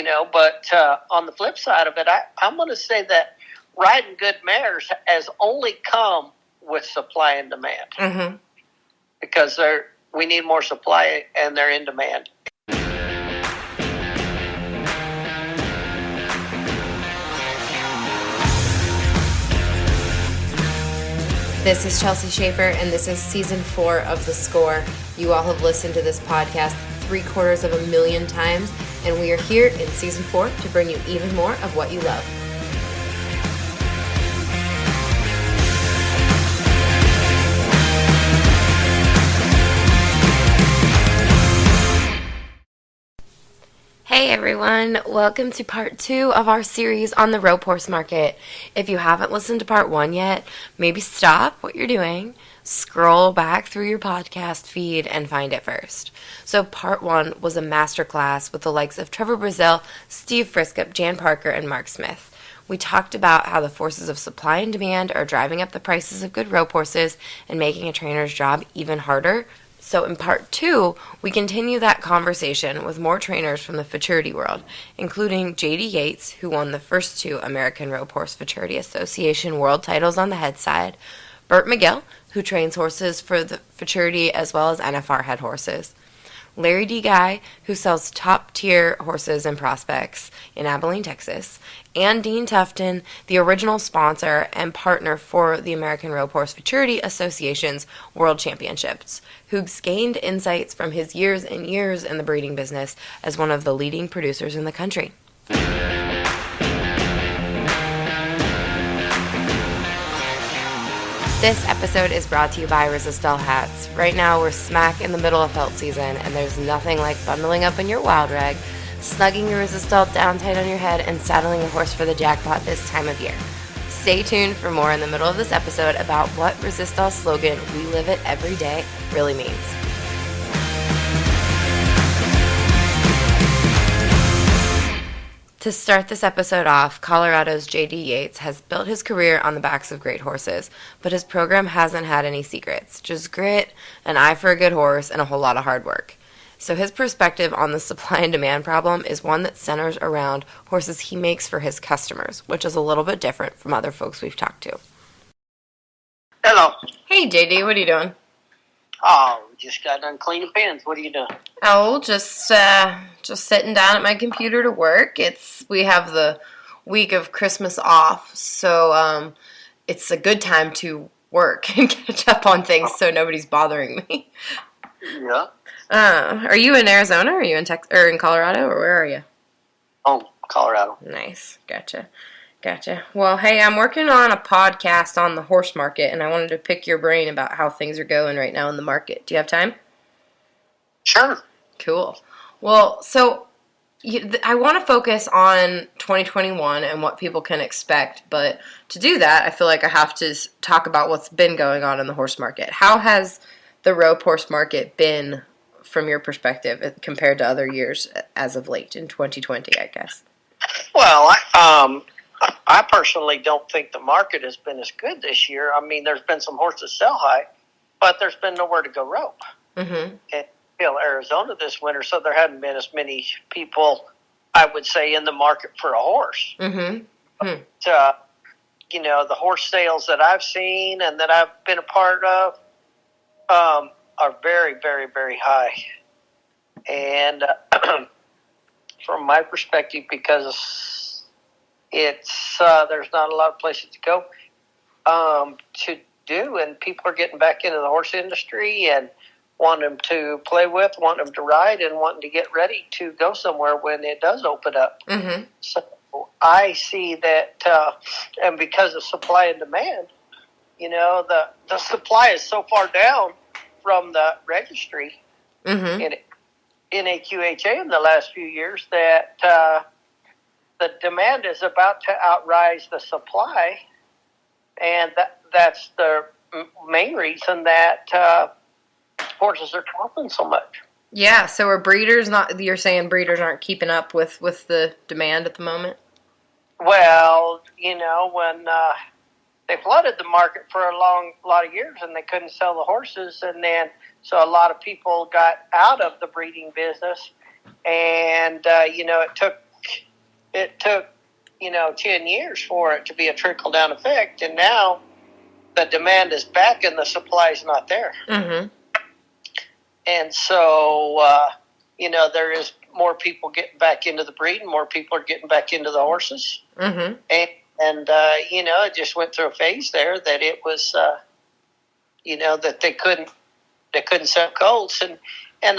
But on the flip side of it, I'm going to say that riding good mares has only come with supply and demand. Mm-hmm. Because we need more supply and they're in demand. This is Chelsea Schaefer, and this is Season 4 of The Score. You all have listened to this podcast 750,000 times, and we are here in Season 4 to bring you even more of what you love. Hey everyone, welcome to part 2 of our series on the rope horse market. If you haven't listened to part 1 yet, maybe stop what you're doing, scroll back through your podcast feed, and find it first. So part 1 was a masterclass with the likes of Trevor Brazil, Steve Friskup, Jan Parker, and Mark Smith. We talked about how the forces of supply and demand are driving up the prices of good rope horses and making a trainer's job even harder. So in part 2, we continue that conversation with more trainers from the futurity world, including J.D. Yates, who won the first 2 American Rope Horse Futurity Association world titles on the head side, Burt McGill, who trains horses for the futurity as well as NFR head horses, Larry D. Guy, who sells top-tier horses and prospects in Abilene, Texas, and Dean Tufton, the original sponsor and partner for the American Rope Horse Futurity Association's World Championships, who's gained insights from his years and years in the breeding business as one of the leading producers in the country. This episode is brought to you by Resistol hats. Right now, we're smack in the middle of felt season, and there's nothing like bundling up in your wild rag, snugging your Resistol down tight on your head, and saddling a horse for the jackpot this time of year. Stay tuned for more in the middle of this episode about what Resistol's slogan, "We live it every day," really means. To start this episode off, Colorado's J.D. Yates has built his career on the backs of great horses, but his program hasn't had any secrets, just grit, an eye for a good horse, and a whole lot of hard work. So his perspective on the supply and demand problem is one that centers around horses he makes for his customers, which is a little bit different from other folks we've talked to. Hello. Hey, JD, what are you doing? Oh, just got done cleaning pens. What are you doing? Oh, just sitting down at my computer to work. We have the week of Christmas off, so it's a good time to work and catch up on things so nobody's bothering me. Yeah. Are you in Arizona, or are you in or in Colorado, or where are you? Oh, Colorado. Nice. Gotcha. Well, hey, I'm working on a podcast on the horse market, and I wanted to pick your brain about how things are going right now in the market. Do you have time? Sure. Cool. Well, so I want to focus on 2021 and what people can expect, but to do that, I feel like I have to talk about what's been going on in the horse market. How has the rope horse market been from your perspective compared to other years as of late in 2020, I guess? Well, I personally don't think the market has been as good this year. I mean, there's been some horses sell high, but there's been nowhere to go rope. Mm-hmm. In Arizona this winter, so there hadn't been as many people, I would say, in the market for a horse. Mm-hmm. But, the horse sales that I've seen and that I've been a part of are very, very, very high. And from my perspective, because it's there's not a lot of places to go to do, and people are getting back into the horse industry and want them to play with, want them to ride, and wanting to get ready to go somewhere when it does open up. Mm-hmm. So I see that, and because of supply and demand, the supply is so far down from the registry Mm-hmm. in AQHA in the last few years that the demand is about to outrise the supply, and that's the main reason that horses are dropping so much. Yeah, so are breeders not? You're saying breeders aren't keeping up with the demand at the moment? Well, when they flooded the market for a lot of years, and they couldn't sell the horses, and then so a lot of people got out of the breeding business, and it took it took 10 years for it to be a trickle down effect, and now the demand is back and the supply is not there. Mm-hmm. And so there is more people getting back into the breeding, more people are getting back into the horses. Mm-hmm. And it just went through a phase there that it was that they couldn't sell colts, and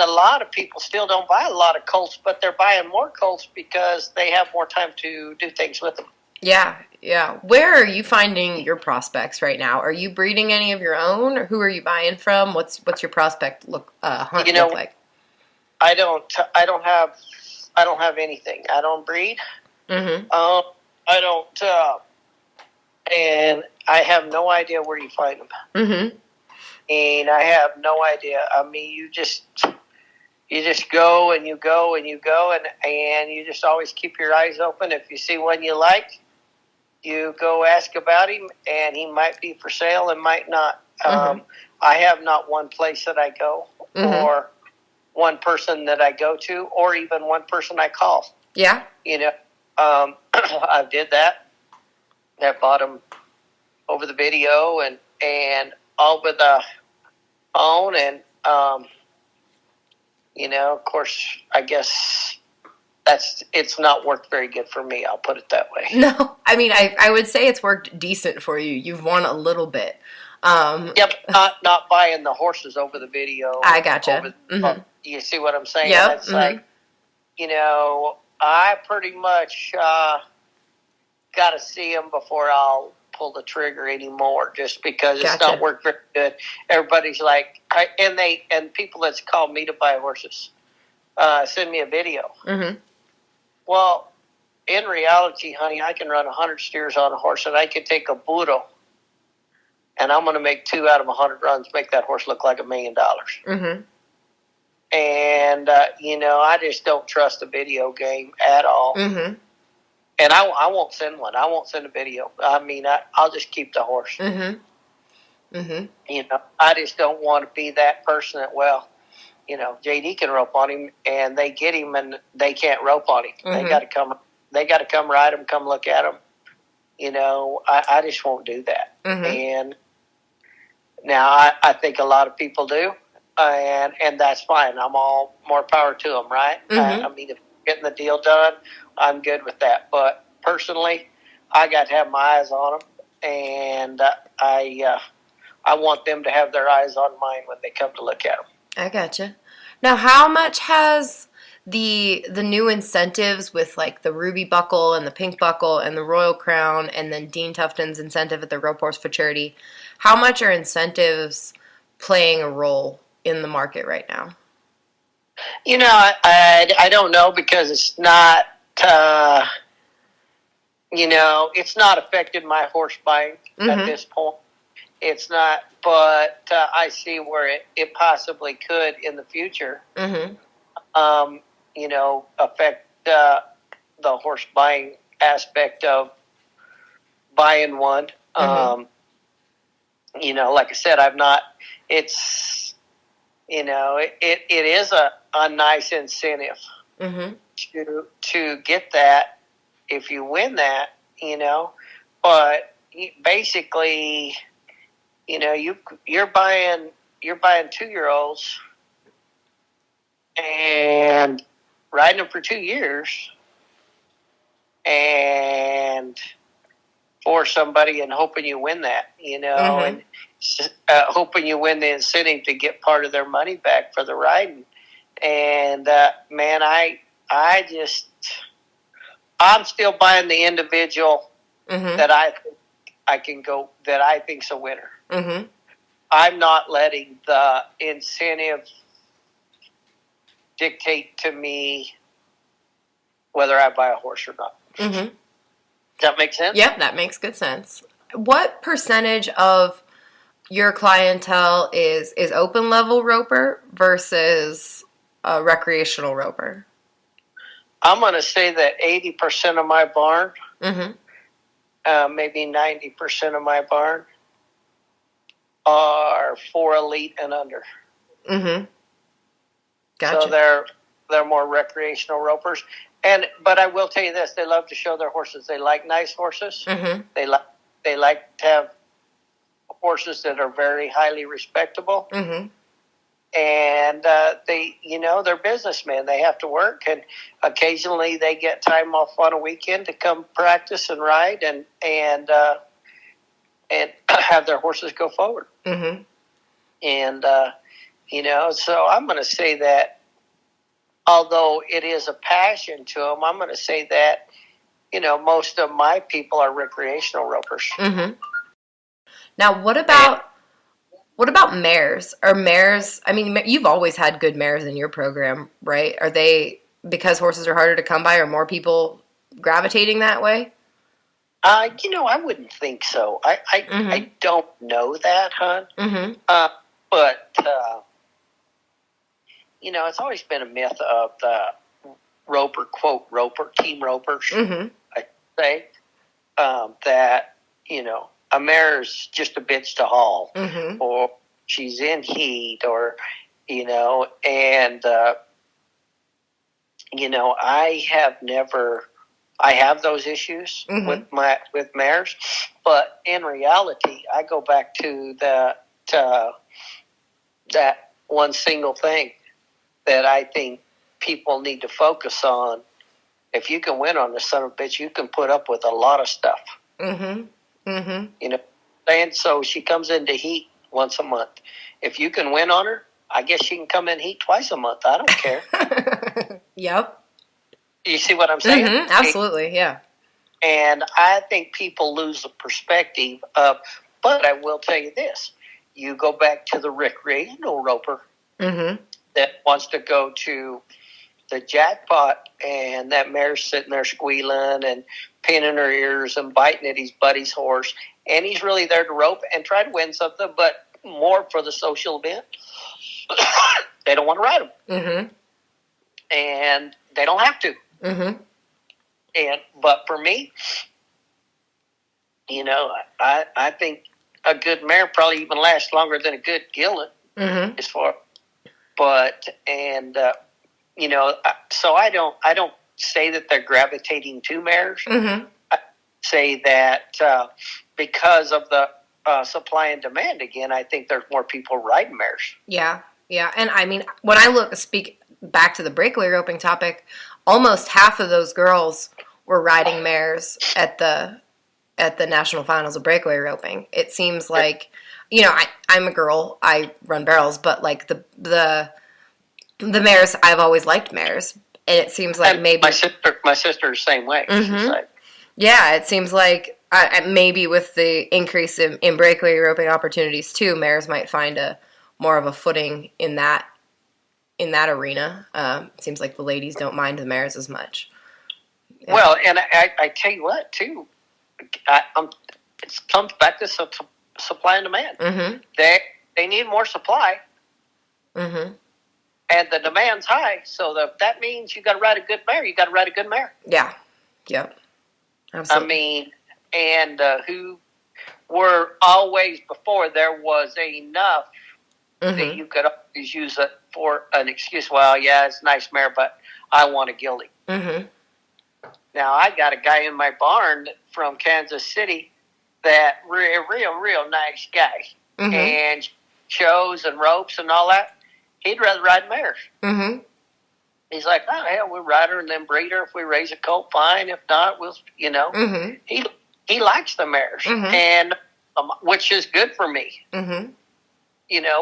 a lot of people still don't buy a lot of colts, but they're buying more colts because they have more time to do things with them. Yeah. Where are you finding your prospects right now? Are you breeding any of your own, or who are you buying from? What's your prospect hunt look like? I don't have anything. I don't breed. Mm-hmm. I don't, and I have no idea where you find them. Mm-hmm. And I have no idea. I mean, you just go and you go and you go, and you just always keep your eyes open. If you see one you like, you go ask about him, and he might be for sale and might not. Mm-hmm. I have not one place that I go, Mm-hmm. or one person that I go to, or even one person I call. Yeah. I did that. I bought him over the video and over the phone, and of course, I guess it's not worked very good for me. I'll put it that way. No, I mean, I would say it's worked decent for you. You've won a little bit. Yep, not buying the horses over the video. I gotcha. Mm-hmm. You see what I'm saying? Yep. It's like, I pretty much got to see them before I'll pull the trigger anymore, just because it's not worked very good. Everybody's like, and people that's called me to buy horses send me a video. Mm-hmm. Well, in reality, honey, I can run 100 steers on a horse, and I can take a burro, and I'm going to make 2 out of 100 runs, make that horse look like $1 million. Mm-hmm. And, I just don't trust the video game at all. Mm-hmm. And I won't send one. I won't send a video. I mean, I'll just keep the horse. Mm-hmm. Mm-hmm. I just don't want to be that person that, JD can rope on him, and they get him, and they can't rope on him. Mm-hmm. They got to come ride him, come look at him. I just won't do that. Mm-hmm. And now I think a lot of people do, and that's fine. I'm all more power to them, right? Mm-hmm. I mean, if getting the deal done, I'm good with that. But personally, I got to have my eyes on them, and I want them to have their eyes on mine when they come to look at them. I gotcha. Now, how much has the new incentives with like the Ruby Buckle and the Pink Buckle and the Royal Crown and then Dean Tufton's incentive at the Rope Horse for Charity, how much are incentives playing a role in the market right now? I don't know, because it's not, it's not affected my horse buying at this point. It's not, but I see where it possibly could in the future, Mm-hmm. Affect the horse buying aspect of buying one. Mm-hmm. Like I said, I've not, it's, it is a nice incentive Mm-hmm. to get that if you win that, but basically, you're buying 2-year-olds and riding them for 2 years, and for somebody, and hoping you win that, Mm-hmm. and hoping you win the incentive to get part of their money back for the riding. And man, I'm still buying the individual Mm-hmm. that I can go, that I think's a winner. Mm-hmm. I'm not letting the incentive dictate to me whether I buy a horse or not. Mm-hmm. Does that make sense? Yep, that makes good sense. What percentage of your clientele is open level roper versus a recreational roper? I'm going to say that 80% of my barn, Mm-hmm. maybe 90% of my barn, are for elite and under. Mm-hmm. Gotcha. So they're more recreational ropers. But I will tell you this: they love to show their horses. They like nice horses. Mm-hmm. They like to have horses that are very highly respectable. Mm-hmm. And they're businessmen. They have to work, and occasionally they get time off on a weekend to come practice and ride, and have their horses go forward. Mm-hmm. And so I'm going to say that, although it is a passion to them, I'm going to say that most of my people are recreational ropers. Mm-hmm. Now, what about mares? Are mares, I mean, you've always had good mares in your program, right? Are they, because horses are harder to come by, are more people gravitating that way? I wouldn't think so. I don't know that, hon. Mm-hmm. But it's always been a myth of the roper, quote, roper, team ropers, Mm-hmm. I say, that, a mare's just a bitch to haul, Mm-hmm. or she's in heat, or, I have those issues Mm-hmm. with mares, but in reality, I go back to that one single thing that I think people need to focus on. If you can win on the son of a bitch, you can put up with a lot of stuff. Mm-hmm. Mm-hmm. And so she comes into heat once a month. If you can win on her, I guess she can come in heat twice a month. I don't care. Yep. You see what I'm saying? Mm-hmm. Absolutely, yeah. And I think people lose the perspective of, but I will tell you this. You go back to the recreational roper Mm-hmm. that wants to go to the jackpot, and that mare's sitting there squealing and pinning her ears and biting at his buddy's horse, and he's really there to rope and try to win something, but more for the social event. They don't want to ride him. Mm-hmm. And they don't have to. Mm-hmm. But for me, I think a good mare probably even lasts longer than a good gelding. Mm-hmm. So I don't say that they're gravitating to mares. Mm-hmm. I say that because of the supply and demand, again, I think there's more people riding mares. Yeah, yeah. And I mean, when I speak back to the breakaway roping topic, almost half of those girls were riding mares at the national finals of breakaway roping. It seems like, I'm a girl, I run barrels, but like the mares, I've always liked mares. And it seems like maybe my sister the same way. Mm-hmm. She's like, yeah, it seems like maybe with the increase in breakaway roping opportunities too, mares might find more of a footing in that arena. It seems like the ladies don't mind the mares as much. Yeah. Well, and I tell you what too, it comes back to supply and demand. Mm-hmm. They need more supply. Mm-hmm. And the demand's high, so that means you got to ride a good mare. You got to ride a good mare. Yeah. Yep. Absolutely. I mean, and who were always before there was enough Mm-hmm. that you could always use it for an excuse. Well, yeah, it's a nice mare, but I want a gelding. Mm-hmm. Now I got a guy in my barn from Kansas City that real nice guy, Mm-hmm. and shows and ropes and all that. He'd rather ride mares. Mm-hmm. He's like, oh, hell, we'll ride her and then breed her. If we raise a colt, fine. If not, we'll, Mm-hmm. He likes the mares, Mm-hmm. and which is good for me, Mm-hmm.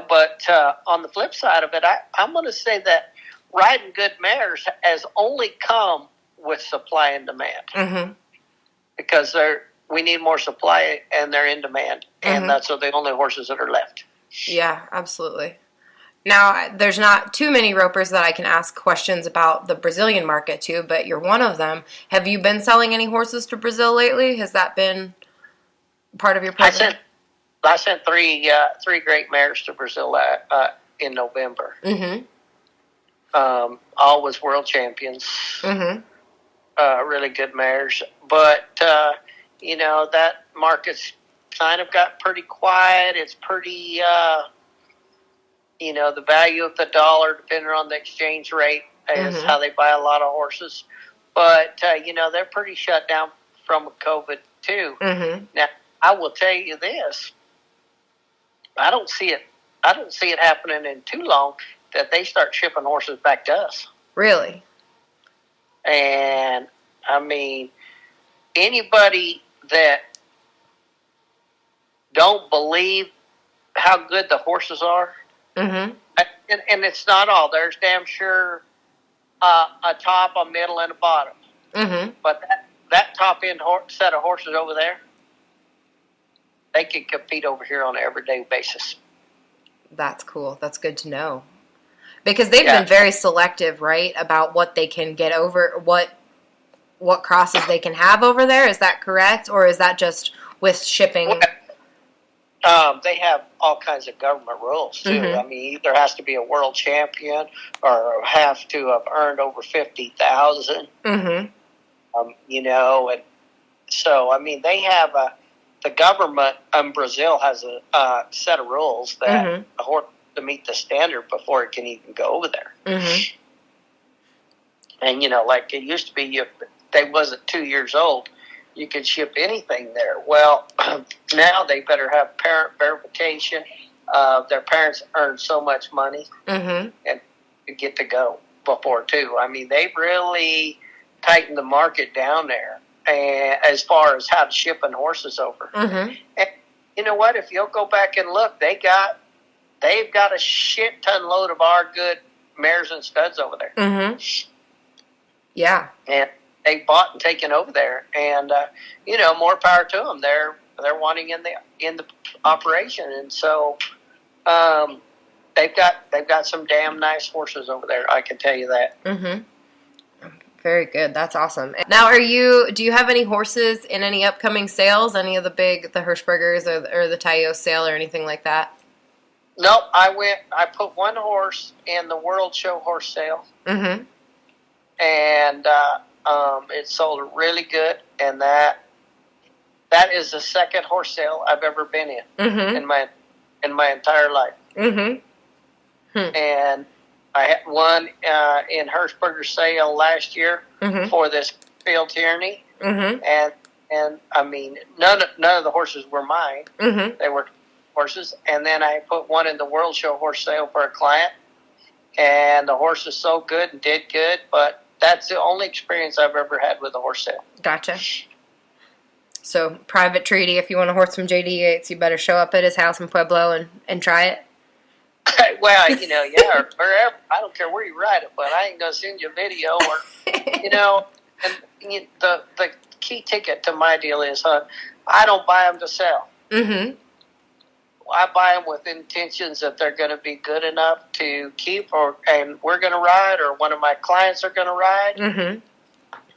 But on the flip side of it, I'm going to say that riding good mares has only come with supply and demand, Mm-hmm. because we need more supply and they're in demand, Mm-hmm. and that's the only horses that are left. Yeah, absolutely. Now, there's not too many ropers that I can ask questions about the Brazilian market to, but you're one of them. Have you been selling any horses to Brazil lately? Has that been part of your program? I sent three great mares to Brazil in November. Mm-hmm. All was world champions. Mm-hmm. Really good mares, but that market's kind of got pretty quiet. It's pretty, the value of the dollar, depending on the exchange rate, is Mm-hmm. how they buy a lot of horses. but they're pretty shut down from COVID too. Mm-hmm. Now, I will tell you this: I don't see it. I don't see it happening in too long that they start shipping horses back to us. Really? And I mean, anybody that don't believe how good the horses are, Mm-hmm. and it's not all. There's damn sure a top, a middle, and a bottom. Mm-hmm. But that top end set of horses over there, they can compete over here on an everyday basis. That's cool. That's good to know. Because they've been very selective, right, about what they can get over, what crosses they can have over there. Is that correct? Or is that just with shipping? They have all kinds of government rules, too. Mm-hmm. I mean, either has to be a world champion or have to have earned over 50,000. Mm-hmm. And so, I mean, they have the government in Brazil has a set of rules that Mm-hmm. a horse to meet the standard before it can even go over there. Mm-hmm. And, like it used to be, if they wasn't 2 years old, you could ship anything there. Well, now they better have parent verification. Their parents earn so much money Mm-hmm. and to get to go before, too. I mean, they really tightened the market down there as far as how to shipping horses over. Mm-hmm. And you know what? If you'll go back and look, they've got a shit ton load of our good mares and studs over there. Mm-hmm. Yeah. And they bought and taken over there, and more power to them. They're wanting in the operation, and so they've got some damn nice horses over there. I can tell you that. Mm-hmm. Very good. That's awesome. Now, do you have any horses in any upcoming sales? Any of the Hirschbergers or the Tayo sale or anything like that? Nope. I put one horse in the World Show horse sale, Mm-hmm. and it sold really good. And that is the second horse sale I've ever been in Mm-hmm. in my entire life. Mm-hmm. And I had one in Hirschberger sale last year Mm-hmm. for this field tyranny, Mm-hmm. and I mean none of the horses were mine. Mm-hmm. They were horses, and then I put one in the World Show horse sale for a client, and the horse is so good and did good. But that's the only experience I've ever had with a horse sale. Gotcha. So, private treaty, if you want a horse from J.D. Yates, you better show up at his house in Pueblo and try it. Well, yeah, or wherever. I don't care where you ride it, but I ain't gonna send you a video or, And the key ticket to my deal is, I don't buy them to sell. Mm-hmm. I buy them with intentions that they're going to be good enough to keep, and we're going to ride, or one of my clients are going to ride, Mm-hmm.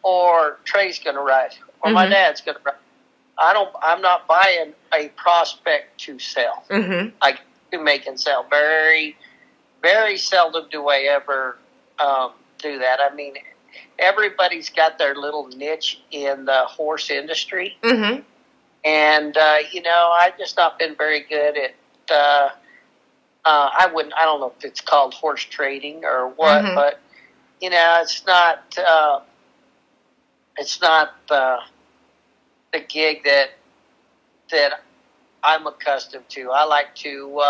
or Trey's going to ride, or my Mhm. dad's going to ride. I'm not buying a prospect to sell. Mm-hmm. I do make and sell. Very, very seldom do I ever do that. I mean, everybody's got their little niche in the horse industry. Mm-hmm. And, I've just not been very good at, I don't know if it's called horse trading or what, Mhm. but, it's not the gig that I'm accustomed to. I like to,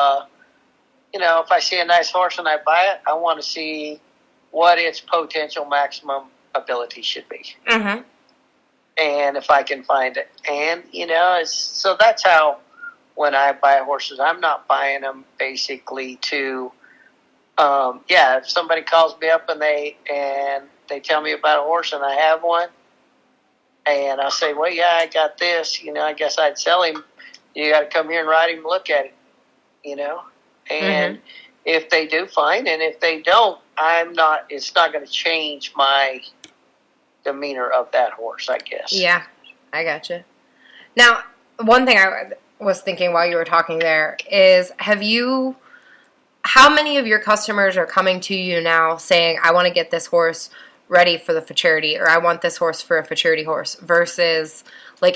if I see a nice horse and I buy it, I want to see what its potential maximum ability should be. Mm-hmm. And if I can find it. And, so that's how, when I buy horses, I'm not buying them basically to, if somebody calls me up and they tell me about a horse and I have one, and I say, well, yeah, I got this, I guess I'd sell him. You got to come here and ride him and look at him, and if they do, fine. And if they don't, it's not going to change my demeanor of that horse, I guess. Yeah, I gotcha. Now, one thing I was thinking while you were talking there is, how many of your customers are coming to you now saying, I want to get this horse ready for the futurity, or I want this horse for a futurity horse, versus,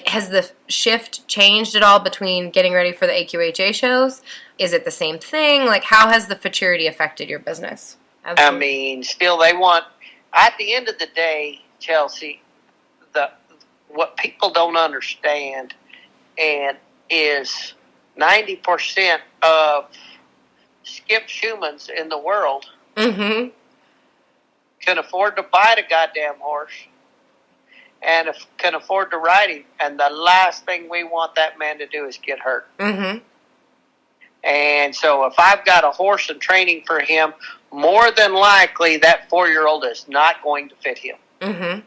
has the shift changed at all between getting ready for the AQHA shows? Is it the same thing? How has the futurity affected your business? I mean, still they want, at the end of the day, Chelsea, what people don't understand and is 90% of skip humans in the world Mm-hmm. can afford to buy the goddamn horse and can afford to ride him. And the last thing we want that man to do is get hurt. Mm-hmm. And so if I've got a horse and training for him, more than likely that 4-year-old is not going to fit him. Mm-hmm.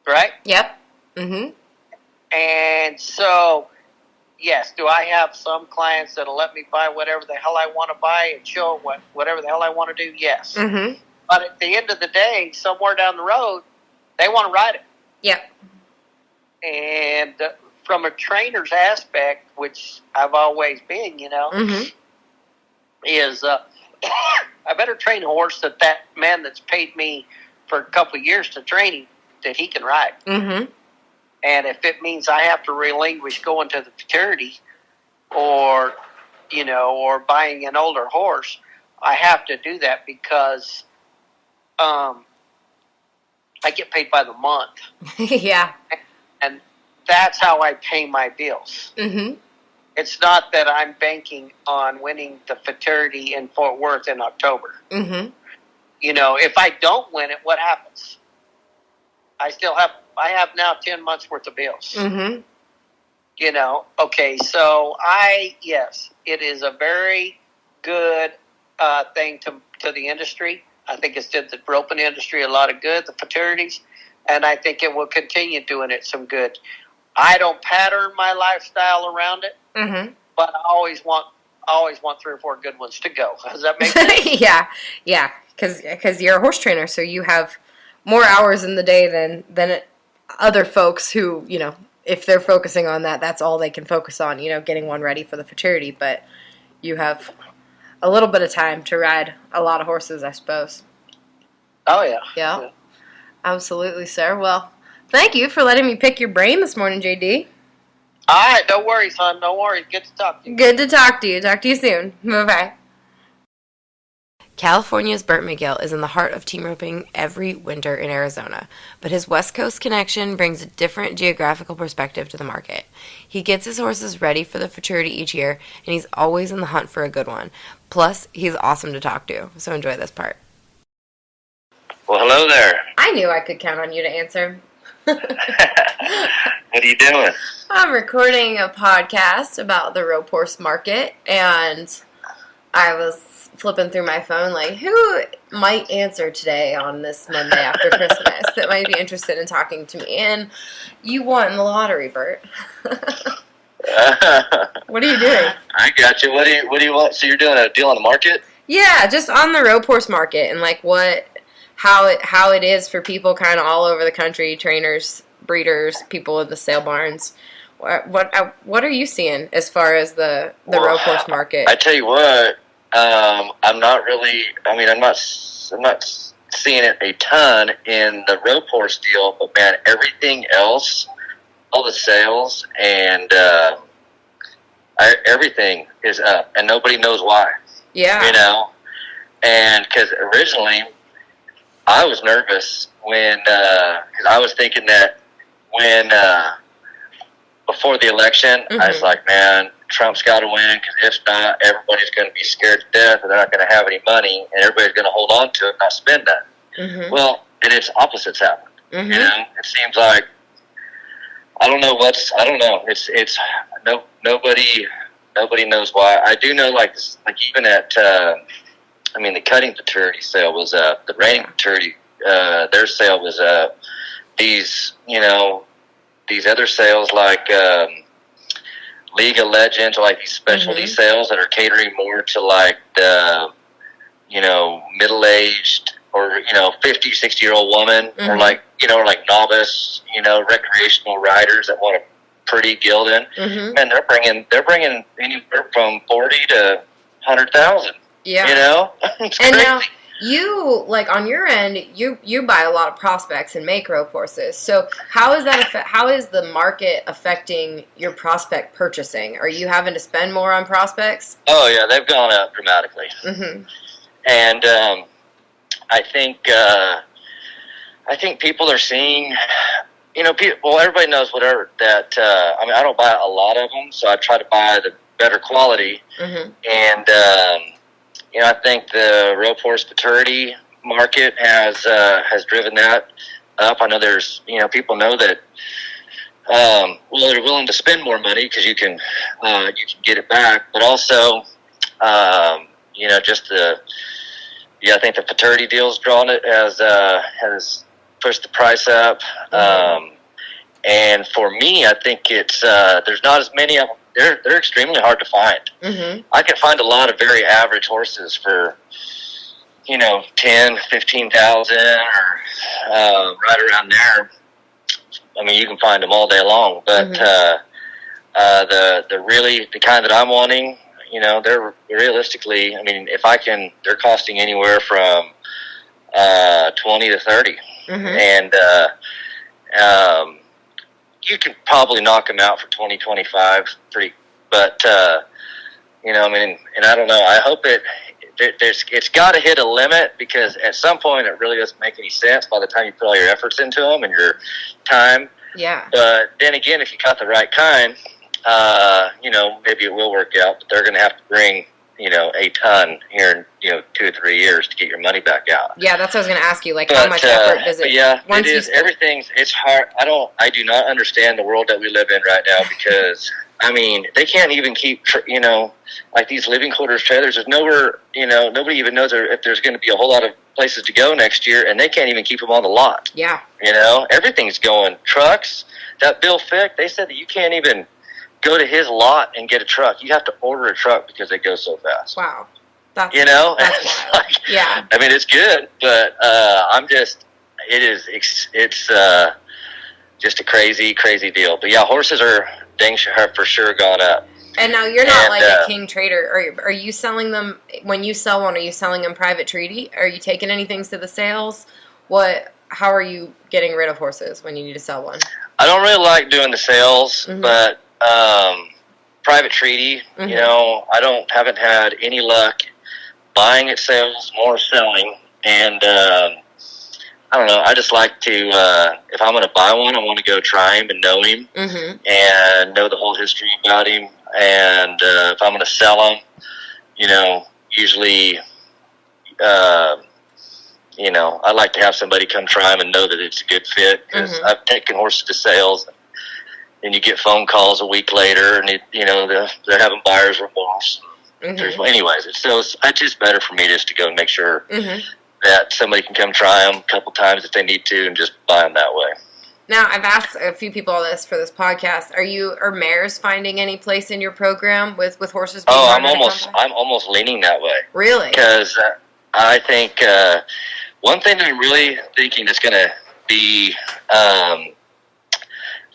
Right? Yep. Mm-hmm. And so, yes, do I have some clients that'll let me buy whatever the hell I want to buy and show whatever the hell I want to do? Yes. Mm-hmm. But at the end of the day, somewhere down the road, they want to ride it. Yep. And from a trainer's aspect, which I've always been, Mm-hmm. is I better train a horse that man that's paid me for a couple of years to train him, that he can ride. Mm-hmm. And if it means I have to relinquish going to the futurity or buying an older horse, I have to do that because I get paid by the month. Yeah. And that's how I pay my bills. Mm-hmm. It's not that I'm banking on winning the futurity in Fort Worth in October. Mm-hmm. If I don't win it, what happens? I have now 10 months worth of bills. Mm-hmm. Okay, so yes, it is a very good thing to the industry. I think it's did the roping industry a lot of good, the fraternities, and I think it will continue doing it some good. I don't pattern my lifestyle around it, Mm-hmm. but I always want 3 or 4 good ones to go. Does that make sense? Yeah, because you're a horse trainer, so you have more hours in the day than other folks who, if they're focusing on that, that's all they can focus on, getting one ready for the futurity. But you have a little bit of time to ride a lot of horses, I suppose. Oh, yeah. Yeah. Absolutely, sir. Well, thank you for letting me pick your brain this morning, JD. All right, no worries, hon. No worries. Good to talk to you. Good to talk to you. Talk to you soon. Bye-bye. California's Burt McGill is in the heart of team roping every winter in Arizona, but his West Coast connection brings a different geographical perspective to the market. He gets his horses ready for the futurity each year, and he's always in the hunt for a good one. Plus, he's awesome to talk to, so enjoy this part. Well, hello there. I knew I could count on you to answer. What are you doing? I'm recording a podcast about the rope horse market, and I was flipping through my phone like, who might answer today on this Monday after Christmas that might be interested in talking to me? And you won the lottery, Bert. What are you doing? I got you. What do you want? So you're doing a deal on the market? Yeah, just on the rope horse market and like how it is for people kind of all over the country, trainers, breeders, people in the sale barns. What are you seeing as far as the rope horse market? I tell you what, I'm not really. I mean, I'm not seeing it a ton in the rope horse deal, but man, everything else, all the sales and everything is up, and nobody knows why. Yeah, and because originally I was nervous when because I was thinking that when before the election, I was like, man, Trump's got to win, because if not, everybody's going to be scared to death, and they're not going to have any money, and everybody's going to hold on to it and not spend that. Well, and it's opposites happen. It seems like I don't know. It's nobody knows why. I do know, like even at the cutting futurity sale was up. The reining futurity, their sale was up. These other sales like League of Legends, or like these specialty sales that are catering more to like the middle-aged or 50, 60-year-old woman, or like novice, recreational riders that want a pretty gelding. Man, they're bringing anywhere from 40 to 100,000. Yeah, it's and crazy. now you, like, on your end, you buy a lot of prospects and make rope horses. So how is the market affecting your prospect purchasing? Are you having to spend more on prospects? Oh yeah, they've gone up dramatically. And I think I think people are seeing, well, everybody knows whatever that. I mean, I don't buy a lot of them, so I try to buy the better quality. Mm-hmm. And I think the rope horse maturity market has driven that up. I know there's people know that. They're willing to spend more money because you can get it back, but also, just I think the paternity deal's drawn it has pushed the price up. And for me, I think it's there's not as many of them. They're extremely hard to find. Mm-hmm. I can find a lot of very average horses for 10, 15,000 or right around there. I mean, you can find them all day long, but the kind that I'm wanting, they're realistically, I mean, they're costing anywhere from 20 to 30, and you can probably knock them out for 20, 25, but I mean, and I don't know. I hope it's got to hit a limit, because at some point it really doesn't make any sense by the time you put all your efforts into them and your time. Yeah. But then again, if you got the right kind, maybe it will work out. But they're going to have to bring a ton here in 2 or 3 years to get your money back out. Yeah, that's what I was going to ask you. Like, how much effort does it? Yeah, it is. It's hard. I do not understand the world that we live in right now, because I mean, they can't even keep, like these living quarters trailers. There's nowhere, nobody even knows if there's going to be a whole lot of places to go next year, and they can't even keep them on the lot. Yeah. Everything's going. Trucks, that Bill Fick, they said that you can't even go to his lot and get a truck. You have to order a truck because they go so fast. Wow. That's Like, yeah. I mean, it's good, but it's just a crazy, crazy deal. But yeah, horses have for sure gone up. And now you're not like a king trader. Are you selling them, when you sell one, are you selling them private treaty? Are you taking anything to the sales? How are you getting rid of horses when you need to sell one? I don't really like doing the sales, but private treaty, I haven't had any luck buying at sales, more selling. And I don't know, I just like to, if I'm going to buy one, I want to go try him and know him and know the whole history about him. And if I'm going to sell him, usually, I like to have somebody come try him and know that it's a good fit, because I've taken horses to sales, and you get phone calls a week later, and they're having buyer's remorse. Anyways, it's just better for me just to go and make sure that somebody can come try them a couple times if they need to, and just buy them that way. Now, I've asked a few people this for this podcast. Are mares finding any place in your program with horses being I'm almost leaning that way. Really? Because I think one thing that I'm really thinking is going to be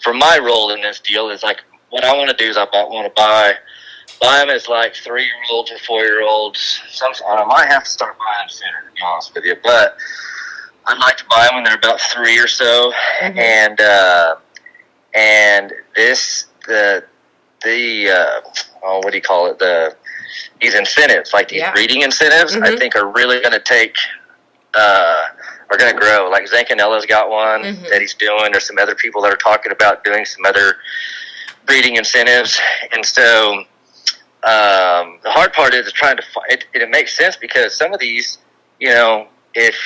for my role in this deal is, like, what I want to do is I want to buy them as like 3-year-olds or 4-year-olds. I might have to start buying them sooner, to be honest with you, but I'd like to buy them when they're about 3 or so. And this what do you call it? These incentives, like these breeding incentives, I think are really going to are going to grow. Like Zancanella's got one that he's doing. There's some other people that are talking about doing some other breeding incentives. And so the hard part is trying to find it makes sense, because some of these, if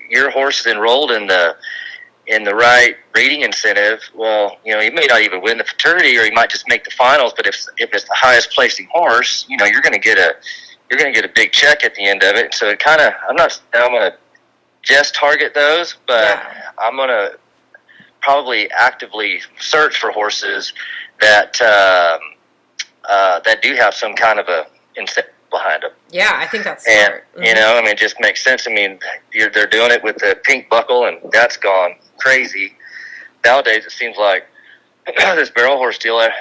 your horse is enrolled in the right breeding incentive, well, he may not even win the fraternity, or he might just make the finals. But if it's the highest placing horse, you're going to get a big check at the end of it. So it kind of, I'm going to just target those, but I'm going to probably actively search for horses that that do have some kind of a incentive behind them. Yeah, I think that's smart. And, it just makes sense. I mean, they're doing it with the pink buckle, and that's gone crazy. Nowadays, it seems like this barrel horse deal, and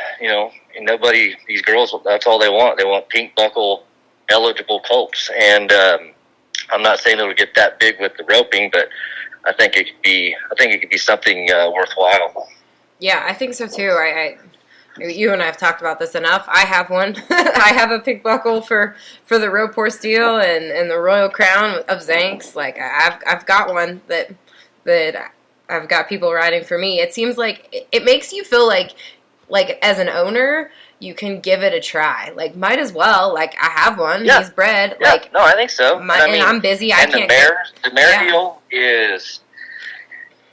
these girls, that's all they want. They want pink buckle eligible colts. And I'm not saying it'll get that big with the roping, but I think it could be something worthwhile. Yeah, I think so too. You and I have talked about this enough. I have one. I have a pink buckle for the rope horse deal and the Royal Crown of Zanks. Like I've got one that I've got people riding for me. It seems like it makes you feel like as an owner, you can give it a try. Like, might as well. Like, I have one. Yeah. He's bred. Yeah, Like, no, I think so. and I'm busy. I can't. The mare deal is,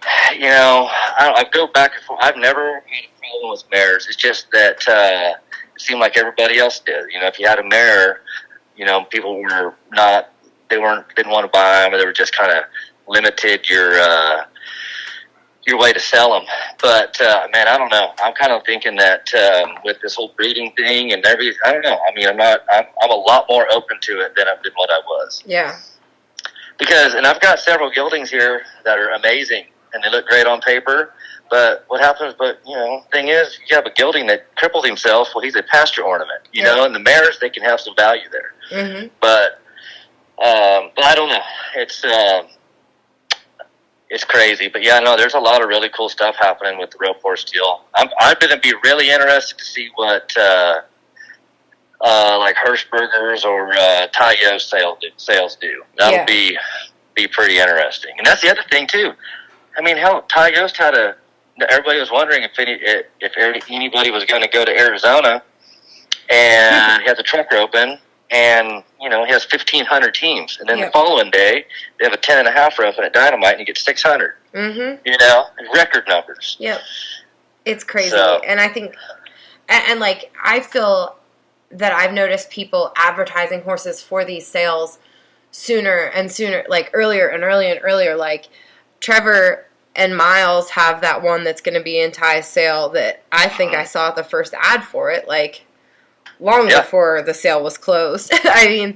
I go back and forth. I've never had a problem with mares. It's just that it seemed like everybody else did. If you had a mare, people were not. Didn't want to buy them, or they were just kind of limited your way to sell them. But man, I don't know. I'm kind of thinking that with this whole breeding thing and everything, I don't know. I mean, I'm a lot more open to it than what I was. Yeah. And I've got several geldings here that are amazing and they look great on paper. But what happens? Thing is, you have a gelding that crippled himself. Well, he's a pasture ornament, you know. And the mares, they can have some value there. Mm-hmm. But I don't know. It's crazy. But yeah, no, there's a lot of really cool stuff happening with the rope horse deal. I'm going to be really interested to see what like Hirschbergers or Ty Yost sales do. That'll be pretty interesting. And that's the other thing too. I mean, hell, Ty Yost everybody was wondering if anybody was going to go to Arizona, and he has a truck open, and he has 1,500 teams, and then the following day they have a 10.5 rope at Dynamite, and you get 600. Mm-hmm. Record numbers. Yep, it's crazy, and I think, and like I feel that I've noticed people advertising horses for these sales sooner and sooner, like earlier and earlier and earlier. Like Trevor and Miles have that one that's going to be in Ty's sale that I think I saw the first ad for it, like long before the sale was closed. I mean,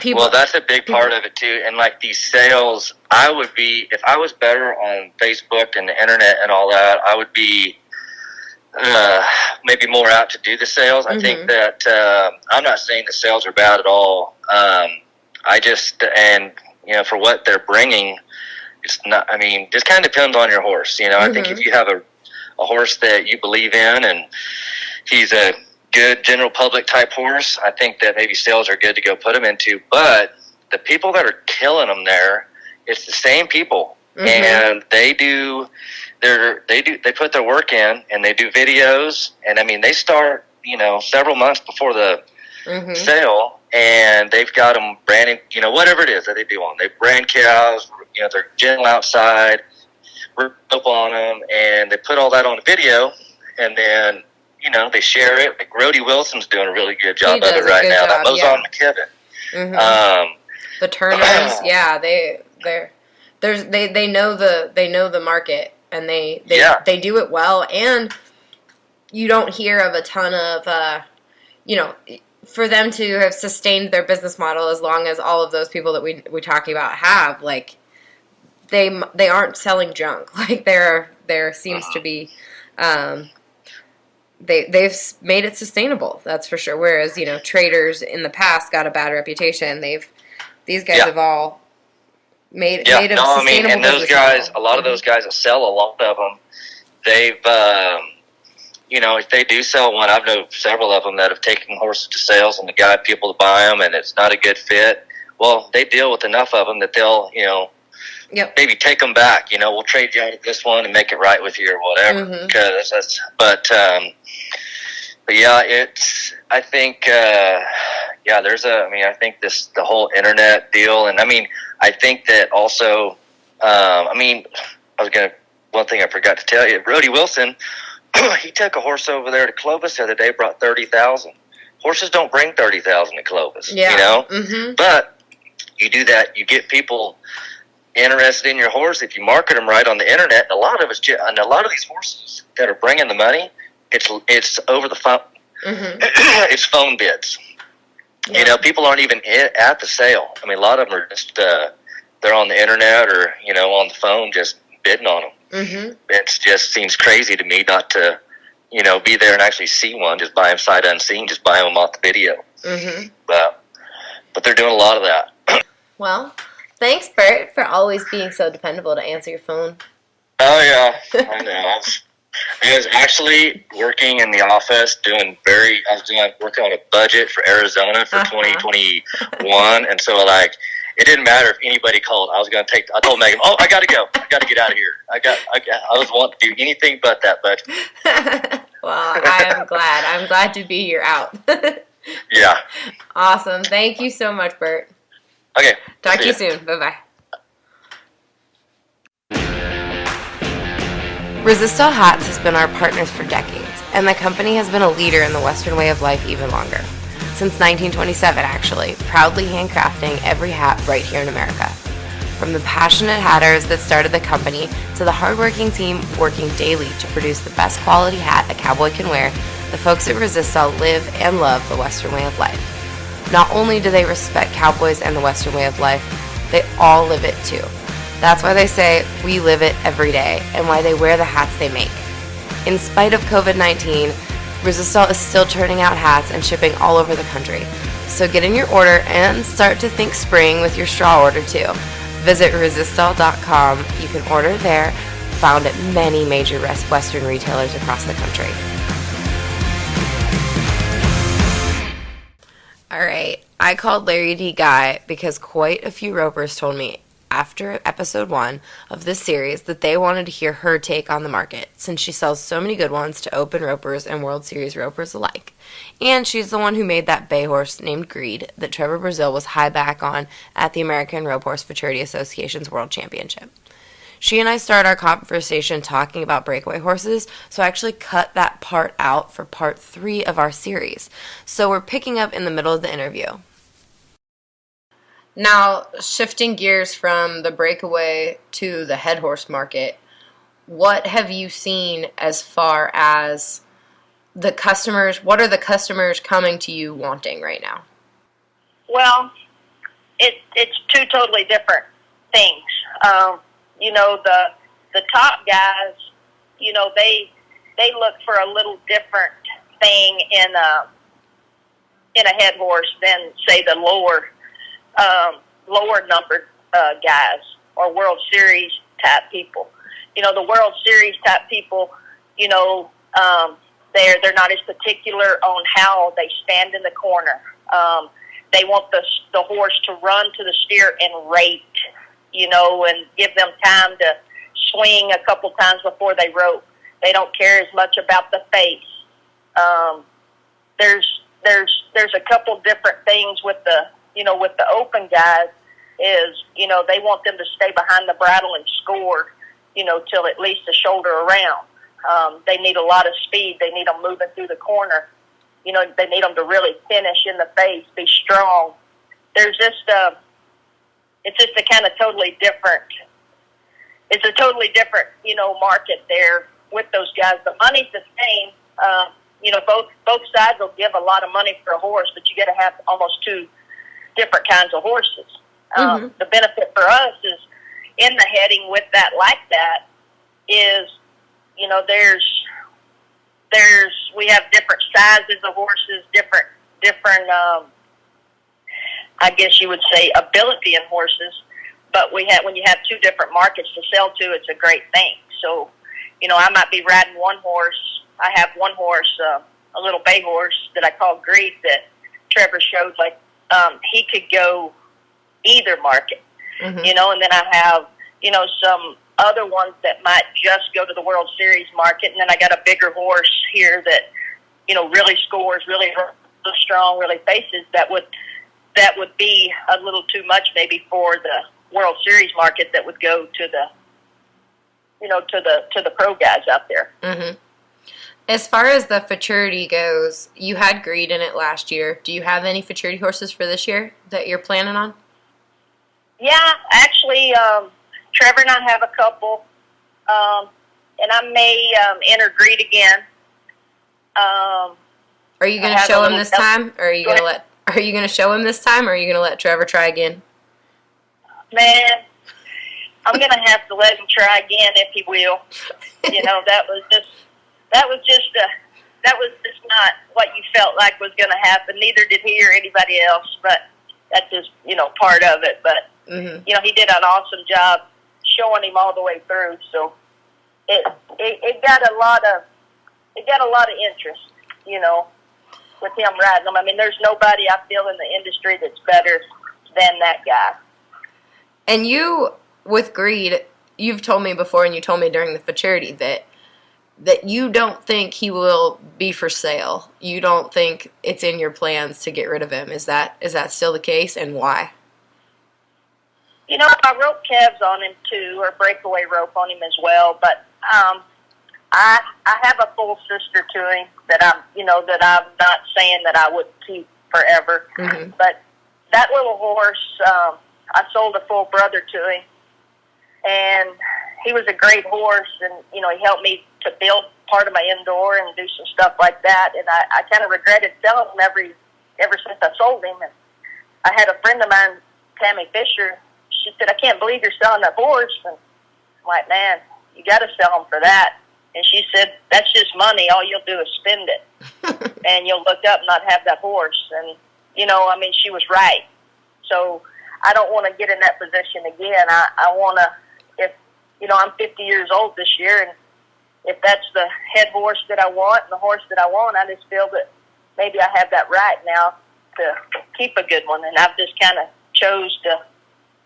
people. Well, that's a big part of it too. And like these sales, if I was better on Facebook and the internet and all that, I would be maybe more out to do the sales. I think that I'm not saying the sales are bad at all. For what they're bringing, it's not. I mean, just kind of depends on your horse. I think if you have a horse that you believe in and he's a good general public type horse, I think that maybe sales are good to go put them into. But the people that are killing them there, it's the same people, and they put their work in, and they do videos, and I mean they start several months before the sale, and they've got them branding, whatever it is that they do on. They brand cows, they're gentle outside, rope on them, and they put all that on a video, and then they share it. Like Rody Wilson's doing a really good job of it right now. That mows on McKibben. The Turners, they know the market, and they do it well, and you don't hear of a ton of for them to have sustained their business model as long as all of those people that we're talking about have, like, they aren't selling junk. Like there seems to be they've made it sustainable, that's for sure. Whereas traders in the past got a bad reputation. These guys have all made it sustainable. I mean, and those guys, a lot of those guys that sell, a lot of them, they've if they do sell one, I've known several of them that have taken horses to sales and they got people to buy them, and it's not a good fit. Well, they deal with enough of them that they'll maybe take them back. We'll trade you out of this one and make it right with you or whatever. But yeah, I think, I think the whole internet deal. And I mean, I think that also, one thing I forgot to tell you, Rody Wilson, he took a horse over there to Clovis the other day, brought 30,000. Horses don't bring 30,000 to Clovis, But you do that, you get people interested in your horse if you market them right on the internet. And a lot of these horses that are bringing the money, it's over the phone. It's phone bids. People aren't even at the sale. I mean, a lot of them are just they're on the internet or on the phone just bidding on them. It just seems crazy to me not to be there and actually see one, just buy them sight unseen, just buy them off the video. But they're doing a lot of that. Well, thanks, Bert, for always being so dependable to answer your phone. Oh yeah, I know. I was actually working in the office working on a budget for Arizona for 2021, and so it didn't matter if anybody called. I told Megan, I got to go. I got to get out of here. I was wanting to do anything but that, but. Well, I'm glad. I'm glad to be you're out. Yeah. Awesome. Thank you so much, Bert. Okay. Talk to you soon. Bye-bye. Resistol Hats has been our partners for decades, and the company has been a leader in the Western way of life even longer. Since 1927, actually, proudly handcrafting every hat right here in America. From the passionate hatters that started the company to the hardworking team working daily to produce the best quality hat a cowboy can wear, the folks at Resistol live and love the Western way of life. Not only do they respect cowboys and the Western way of life, they all live it too. That's why they say, we live it every day, and why they wear the hats they make. In spite of COVID-19, Resistol is still turning out hats and shipping all over the country. So get in your order and start to think spring with your straw order too. Visit Resistol.com. You can order there, found at many major Western retailers across the country. Alright, I called Larry D. Guy because quite a few ropers told me after episode 1 of this series that they wanted to hear her take on the market, since she sells so many good ones to open ropers and World Series ropers alike. And she's the one who made that bay horse named Greed that Trevor Brazile was high back on at the American Rope Horse Futurity Association's World Championship. She and I started our conversation talking about breakaway horses, so I actually cut that part out for part 3 of our series. So we're picking up in the middle of the interview. Now, shifting gears from the breakaway to the head horse market, what have you seen as far as the customers? What are the customers coming to you wanting right now? Well, it's two totally different things. The top guys, they look for a little different thing in a head horse than, say, the lower numbered guys or World Series type people. The World Series type people, they're not as particular on how they stand in the corner. They want the horse to run to the steer and rate, and give them time to swing a couple times before they rope. They don't care as much about the face. There's a couple different things with the open guys is, they want them to stay behind the bridle and score, till at least the shoulder around. They need a lot of speed. They need them moving through the corner. They need them to really finish in the face, be strong. There's just it's just a kind of totally different, it's a totally different, market there with those guys. The money's the same. Both sides will give a lot of money for a horse, but you got to have almost two different kinds of horses. The benefit for us is in the heading with that like that is, we have different sizes of horses, different I guess you would say ability in horses, but when you have two different markets to sell to, it's a great thing. So, I might be riding one horse. I have one horse, a little bay horse that I call Greed that Trevor showed, he could go either market, and then I have, some other ones that might just go to the World Series market, and then I got a bigger horse here that, really scores, really strong, really faces, that would be a little too much maybe for the World Series market that would go to the pro guys out there. Mm-hmm. As far as the futurity goes, you had Greed in it last year. Do you have any futurity horses for this year that you're planning on? Yeah, actually, Trevor and I have a couple, and I may enter Greed again. Are you going to show him this time, or are you going to let? Are you going to show him this time, or are you going to let Trevor try again? Man, I'm going to have to let him try again if he will. That was just not what you felt like was going to happen. Neither did he or anybody else, but that's just, part of it. But, he did an awesome job showing him all the way through. So it got a lot of interest, with him riding them. I mean, there's nobody I feel in the industry that's better than that guy. And you, with Greed, you've told me before, and you told me during the futurity that you don't think he will be for sale. You don't think it's in your plans to get rid of him. Is that still the case, and why? You know, I rope calves on him too, or breakaway rope on him as well. But I have a full sister to him that I'm not saying that I would keep forever. Mm-hmm. But that little horse, I sold a full brother to him, and he was a great horse. And he helped me to build part of my indoor and do some stuff like that. And I kind of regretted selling him ever since I sold him. And I had a friend of mine, Tammy Fisher. She said, "I can't believe you're selling that horse." And I'm like, "Man, you got to sell him for that." And she said, "That's just money. All you'll do is spend it. And you'll look up and not have that horse." And, she was right. So I don't want to get in that position again. I want to, I'm 50 years old this year, and if that's the head horse that I want and the horse that I want, I just feel that maybe I have that right now to keep a good one. And I've just kind of chose to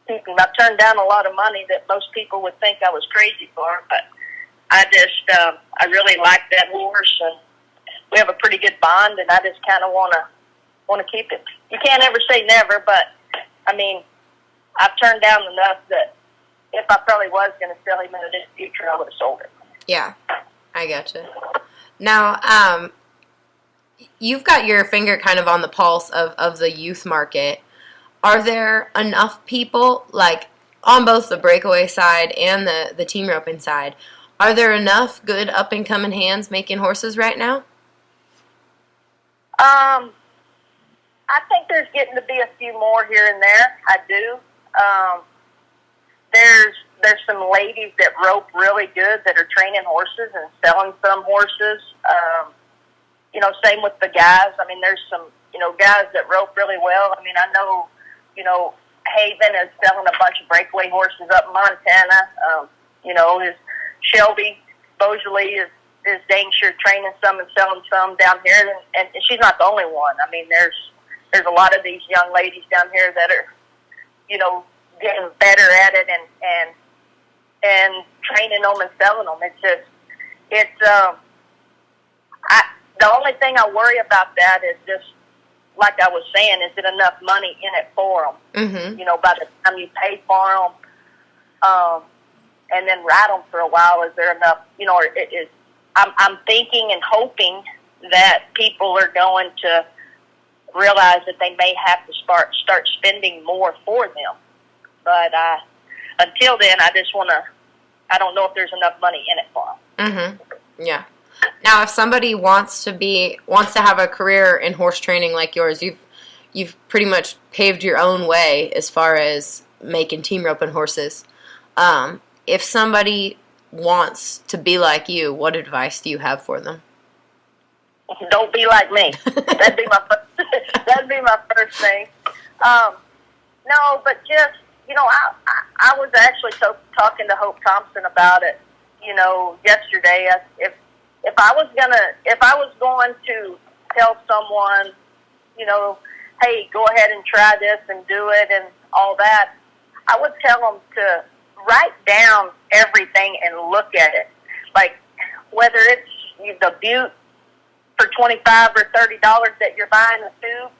keep him. I've turned down a lot of money that most people would think I was crazy for, but I really like that horse, and we have a pretty good bond, and I just kind of want to keep it. You can't ever say never, but I've turned down enough that if I probably was going to sell him in the future, I would have sold it. Yeah, I gotcha. Now, you've got your finger kind of on the pulse of the youth market. Are there enough people, like on both the breakaway side and the team roping side, are there enough good up-and-coming hands making horses right now? I think there's getting to be a few more here and there. I do. There's some ladies that rope really good that are training horses and selling some horses. Same with the guys. There's some, guys that rope really well. I know, Haven is selling a bunch of breakaway horses up in Montana. His Shelby Beaujolais is dang sure training some and selling some down here, and she's not the only one. There's a lot of these young ladies down here that are, getting better at it and training them and selling them. The only thing I worry about that is just, like I was saying, is it enough money in it for them? Mm-hmm. By the time you pay for them, and then ride them for a while, is there enough, I'm thinking and hoping that people are going to realize that they may have to start spending more for them. But until then, I don't know if there's enough money in it for them. Mm-hmm. Yeah. Now, if somebody wants to have a career in horse training like yours, you've pretty much paved your own way as far as making team roping horses. If somebody wants to be like you, what advice do you have for them? Don't be like me. That'd be my first thing. No, but just, I was actually talking to Hope Thompson about it, yesterday. If I was going to tell someone, hey, go ahead and try this and do it and all that, I would tell them to write down everything and look at it. Like, whether it's the Butte for $25 or $30 that you're buying the tube,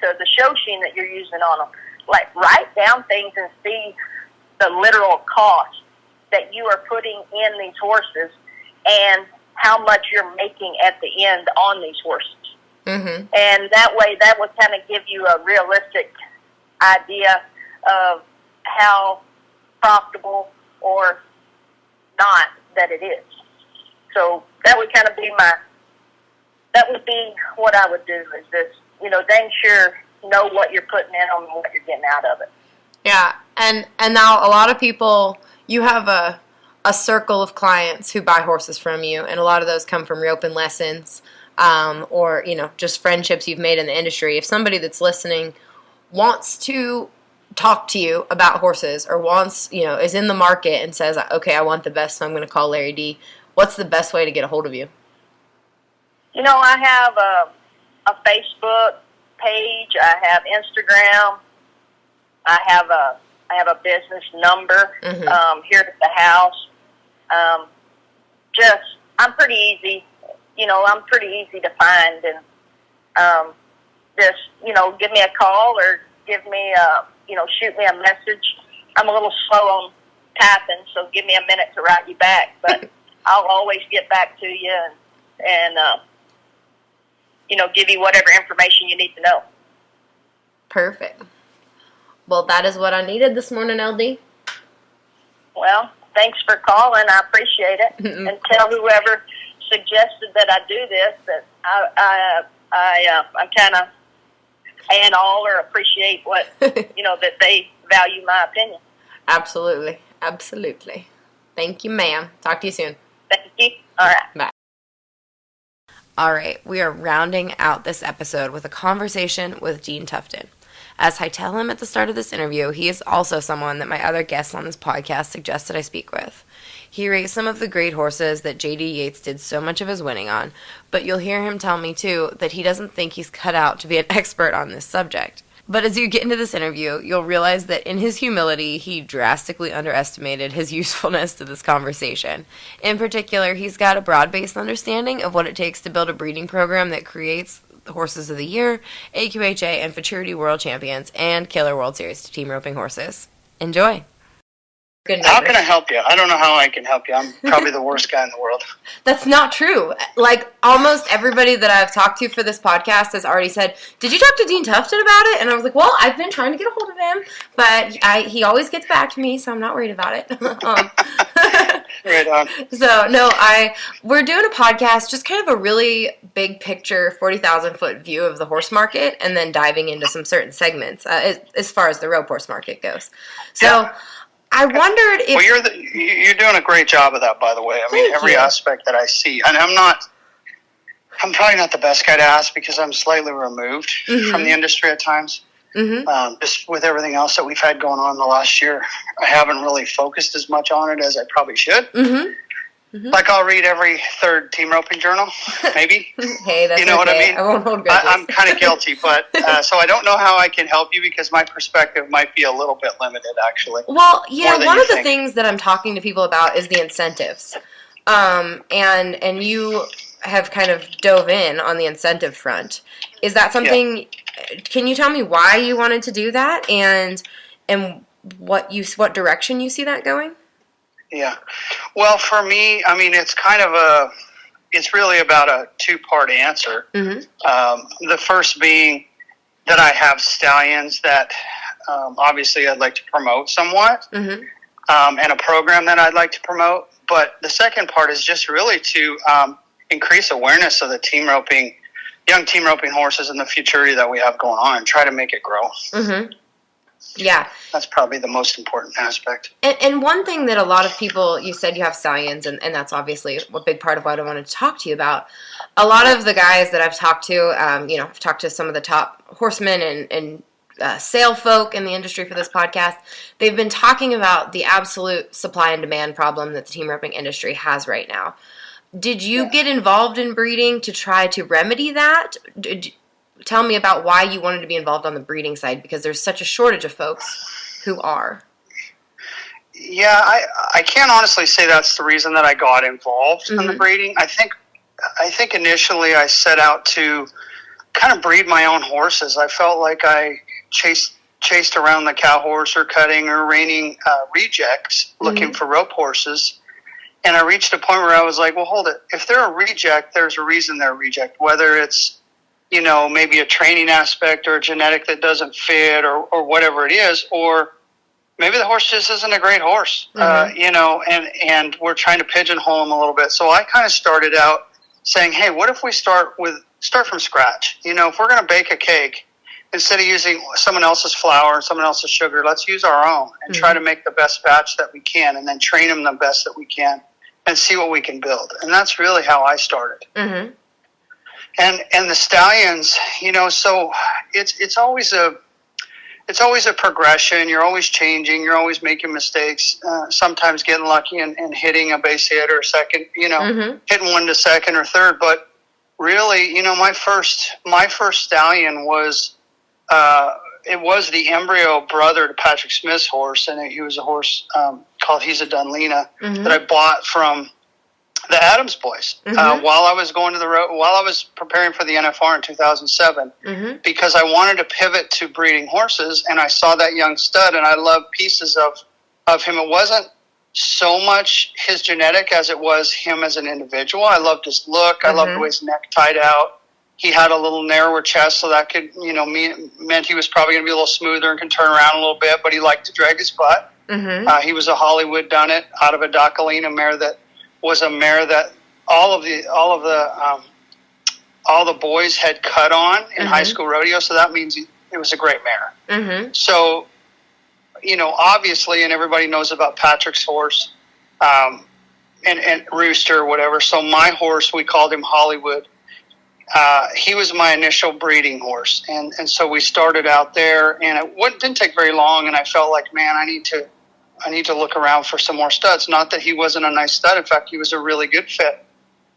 to the show sheen that you're using on them. Like, write down things and see the literal cost that you are putting in these horses and how much you're making at the end on these horses. Mm-hmm. And that way, that would kind of give you a realistic idea of how profitable or not that it is. So that would kind of be what I would do, is just, dang sure know what you're putting in and what you're getting out of it. Yeah, and now a lot of people, you have a circle of clients who buy horses from you, and a lot of those come from roping lessons, or, just friendships you've made in the industry. If somebody that's listening wants to talk to you about horses, or wants, is in the market and says, okay, I want the best, so I'm going to call Larry D., what's the best way to get a hold of you? I have a Facebook page. I have Instagram. I have a business number here at the house. I'm pretty easy. I'm pretty easy to find, and just give me a call or give me shoot me a message. I'm a little slow on typing, so give me a minute to write you back, but I'll always get back to you and give you whatever information you need to know. Perfect. Well, that is what I needed this morning, LD. Well, thanks for calling. I appreciate it. And tell whoever suggested that I do this that I'm kind of and all or appreciate what that they value my opinion. Absolutely. Absolutely. Thank you, ma'am. Talk to you soon. Thank you. All right. Bye. All right, we are rounding out this episode with a conversation with Dean Tufton. As I tell him at the start of this interview, he is also someone that my other guests on this podcast suggested I speak with. He raced some of the great horses that J.D. Yates did so much of his winning on, but you'll hear him tell me, too, that he doesn't think he's cut out to be an expert on this subject. But as you get into this interview, you'll realize that in his humility, he drastically underestimated his usefulness to this conversation. In particular, he's got a broad-based understanding of what it takes to build a breeding program that creates the Horses of the Year, AQHA, and Futurity World Champions, and Killer World Series to team roping horses. Enjoy! How can I help you? I don't know how I can help you. I'm probably the worst guy in the world. That's not true. Like, almost everybody that I've talked to for this podcast has already said, did you talk to Dean Tufton about it? And I was like, well, I've been trying to get a hold of him, but he always gets back to me, so I'm not worried about it. Right on. So, no, we're doing a podcast, just kind of a really big picture, 40,000-foot view of the horse market, and then diving into some certain segments as far as the rope horse market goes. So... Yeah. I wondered if... Well, you're doing a great job of that, by the way. I mean, every aspect that I see. And I'm probably not the best guy to ask because I'm slightly removed from the industry at times. Just with everything else that we've had going on the last year, I haven't really focused as much on it as I probably should. Like I'll read every third team roping journal, maybe. Hey, that's what I mean? I won't hold grudges. I'm kind of guilty, but so I don't know how I can help you because my perspective might be a little bit limited, actually. Well, yeah, one of the things that I'm talking to people about is the incentives, and you have kind of dove in on the incentive front. Is that something? Yeah. Can you tell me why you wanted to do that, and what direction you see that going? Yeah. Well, for me, I mean, it's really about a two-part answer. The first being that I have stallions that obviously I'd like to promote somewhat, and a program that I'd like to promote. But the second part is just really to increase awareness of the young team roping horses and the futurity that we have going on and try to make it grow. Yeah. That's probably the most important aspect. And one thing that a lot of people, you said you have stallions, and that's obviously a big part of what I wanted to talk to you about. A lot of the guys that I've talked to, I've talked to some of the top horsemen and sale folk in the industry for this podcast. They've been talking about the absolute supply and demand problem that the team roping industry has right now. Did you get involved in breeding to try to remedy that? Tell me about why you wanted to be involved on the breeding side, because there's such a shortage of folks who are. Yeah, I can't honestly say that's the reason that I got involved in the breeding. I think initially I set out to kind of breed my own horses. I felt like I chased around the cow horse or cutting or reining rejects looking for rope horses. And I reached a point where I was like, well, hold it. If they're a reject, there's a reason they're a reject, whether it's maybe a training aspect or a genetic that doesn't fit or whatever it is, or maybe the horse just isn't a great horse, and we're trying to pigeonhole them a little bit. So I kind of started out saying, hey, what if we start from scratch? If we're going to bake a cake, instead of using someone else's flour and someone else's sugar, let's use our own and try to make the best batch that we can and then train them the best that we can and see what we can build. And that's really how I started. And the stallions, so it's always a progression. You're always changing. You're always making mistakes. Sometimes getting lucky and hitting a base hit or second, hitting one to second or third. But really, my first stallion was it was the embryo brother to Patrick Smith's horse, and he was a horse called He's a Dunlena that I bought from the Adams boys while I was going to while I was preparing for the NFR in 2007, because I wanted to pivot to breeding horses, and I saw that young stud, and I loved pieces of him. It wasn't so much his genetic as it was him as an individual. I loved his look. I loved the way his neck tied out. He had a little narrower chest, so that could, meant he was probably going to be a little smoother and can turn around a little bit, but he liked to drag his butt. He was a Hollywood done it out of a Docalina mare that was a mare that all the boys had cut on in high school rodeo, so that means it was a great mare. So, obviously, and everybody knows about Patrick's horse, and Rooster or whatever. So my horse, we called him Hollywood. He was my initial breeding horse, and so we started out there, and it didn't take very long, and I felt like, man, I need to look around for some more studs. Not that he wasn't a nice stud. In fact, he was a really good fit.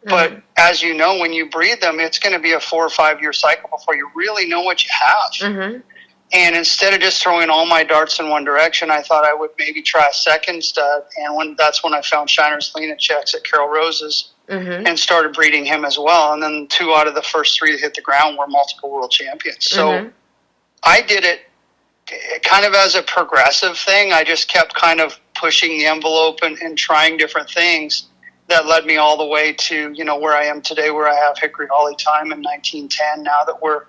But as you know, when you breed them, it's going to be a 4 or 5 year cycle before you really know what you have. And instead of just throwing all my darts in one direction, I thought I would maybe try a second stud. And that's when I found Shiner's Lena checks at Carol Rose's and started breeding him as well. And then 2 out of the first 3 that hit the ground were multiple world champions. So I did it kind of as a progressive thing. I just kept kind of pushing the envelope and trying different things that led me all the way to, where I am today, where I have Hickory Holly Time in 1910 now that we're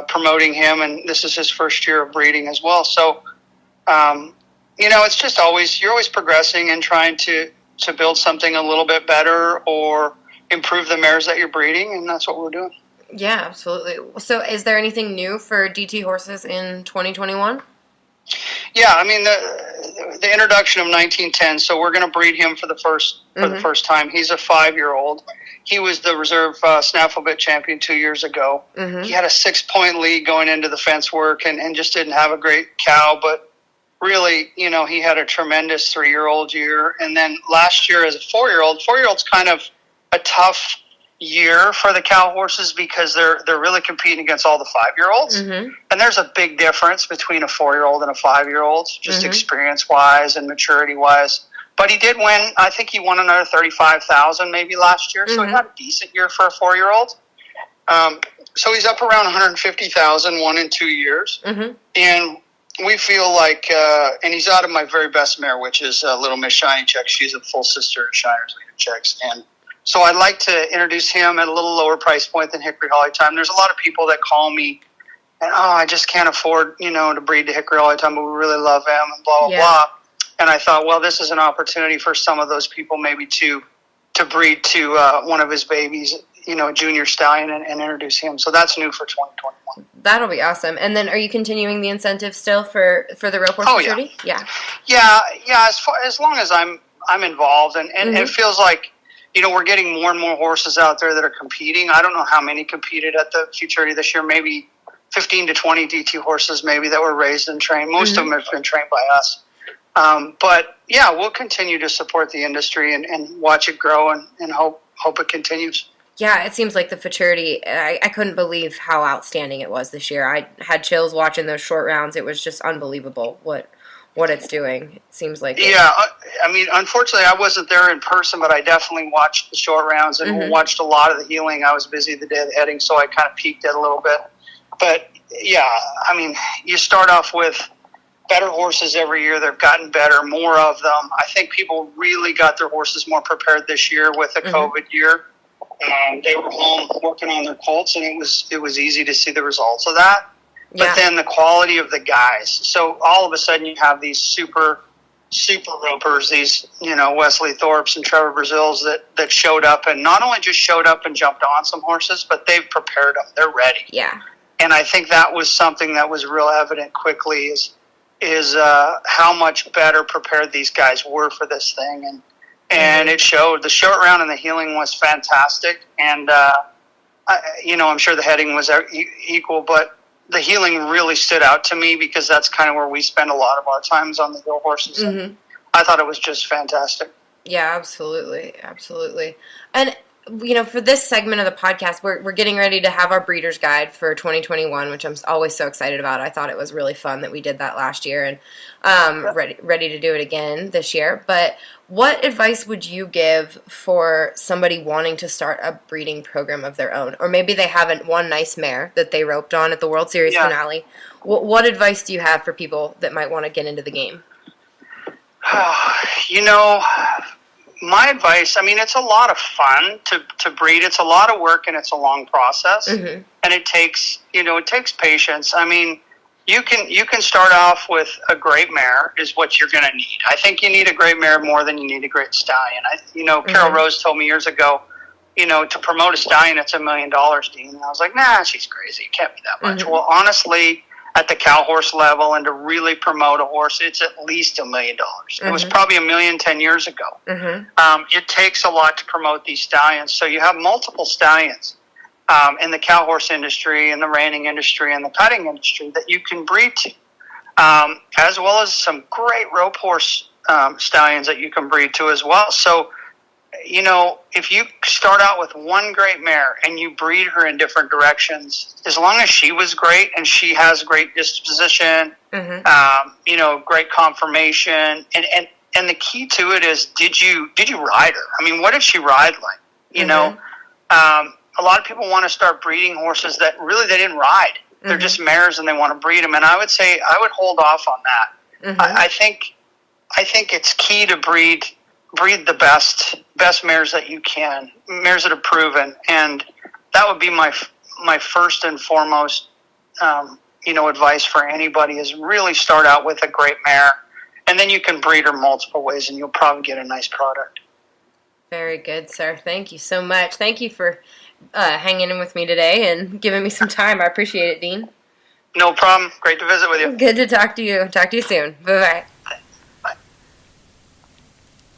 promoting him, and this is his first year of breeding as well. So, it's just you're always progressing and trying to build something a little bit better or improve the mares that you're breeding, and that's what we're doing. Yeah, absolutely. So is there anything new for DT horses in 2021? Yeah, I mean the introduction of 1910. So we're going to breed him for the first time. He's a 5-year-old. He was the reserve snaffle bit champion 2 years ago. He had a 6-point lead going into the fence work and just didn't have a great cow. But really, he had a tremendous 3-year-old year. And then last year as a 4-year-old, 4-year-old's kind of a tough year for the cow horses because they're really competing against all the 5-year-olds, and there's a big difference between a 4-year-old and a 5-year-old, just experience wise and maturity wise. But he did win. I think he won another 35,000 maybe last year, so he had a decent year for a 4-year-old. So he's up around 150,000 1 in 2 years, and we feel like, and he's out of my very best mare, which is Little Miss Shiny Check. She's a full sister of Shiner's Lena Checks, and so I'd like to introduce him at a little lower price point than Hickory Holly Time. There's a lot of people that call me and, I just can't afford, to breed to Hickory Holly Time, but we really love him and blah, blah, blah. And I thought, well, this is an opportunity for some of those people maybe to breed to one of his babies, a junior stallion and introduce him. So that's new for 2021. That'll be awesome. And then are you continuing the incentive still for the rope horse maturity? Yeah. As long as I'm involved and it feels like, we're getting more and more horses out there that are competing. I don't know how many competed at the Futurity this year, maybe 15 to 20 DT horses maybe that were raised and trained. Most of them have been trained by us. But, we'll continue to support the industry and watch it grow and hope it continues. Yeah, it seems like the Futurity, I couldn't believe how outstanding it was this year. I had chills watching those short rounds. It was just unbelievable what it's doing. It seems like I mean, unfortunately I wasn't there in person, but I definitely watched the short rounds and watched a lot of the healing. I was busy the day of the heading, so I kind of peeked it a little bit. But I mean, you start off with better horses every year. They've gotten better, more of them. I think people really got their horses more prepared this year with the COVID year. They were home working on their colts, and it was easy to see the results of that. But then the quality of the guys. So all of a sudden you have these super ropers, these, Wesley Thorpes and Trevor Brazils that showed up and not only just showed up and jumped on some horses, but they've prepared them. They're ready. Yeah. And I think that was something that was real evident quickly is how much better prepared these guys were for this thing. And it showed. The short round and the healing was fantastic. And, I'm sure the heading was equal, but the healing really stood out to me because that's kind of where we spend a lot of our times on the hill horses. I thought it was just fantastic. Yeah, absolutely. And for this segment of the podcast, we're getting ready to have our breeder's guide for 2021, which I'm always so excited about. I thought it was really fun that we did that last year, and ready to do it again this year. But what advice would you give for somebody wanting to start a breeding program of their own? Or maybe they haven't one nice mare that they roped on at the World Series finale. What advice do you have for people that might want to get into the game? My advice, it's a lot of fun to breed. It's a lot of work and it's a long process. Mm-hmm. And it takes patience. You can start off with a great mare is what you're going to need. I think you need a great mare more than you need a great stallion. Carol Rose told me years ago, to promote a stallion, it's $1 million, Dean. And I was like, nah, she's crazy. It can't be that much. Mm-hmm. Well, honestly, at the cow horse level and to really promote a horse, it's at least $1 million. Mm-hmm. It was probably $1 million 10 years ago. Mm-hmm. It takes a lot to promote these stallions. So you have multiple stallions in the cow horse industry, in the reining industry, and the cutting industry that you can breed to, as well as some great rope horse stallions that you can breed to as well. So, if you start out with one great mare and you breed her in different directions, as long as she was great and she has great disposition, great conformation, and the key to it is, did you ride her? What did she ride like? A lot of people want to start breeding horses that really they didn't ride. They're just mares and they want to breed them. And I would say I would hold off on that. I think it's key to breed the best mares that you can, mares that are proven, and that would be my first and foremost advice for anybody is really start out with a great mare, and then you can breed her multiple ways, and you'll probably get a nice product. Very good, sir. Thank you so much. Thank you for hanging in with me today and giving me some time. I appreciate it, Dean. No problem. Great to visit with you. Good to talk to you. Talk to you soon. Bye-bye.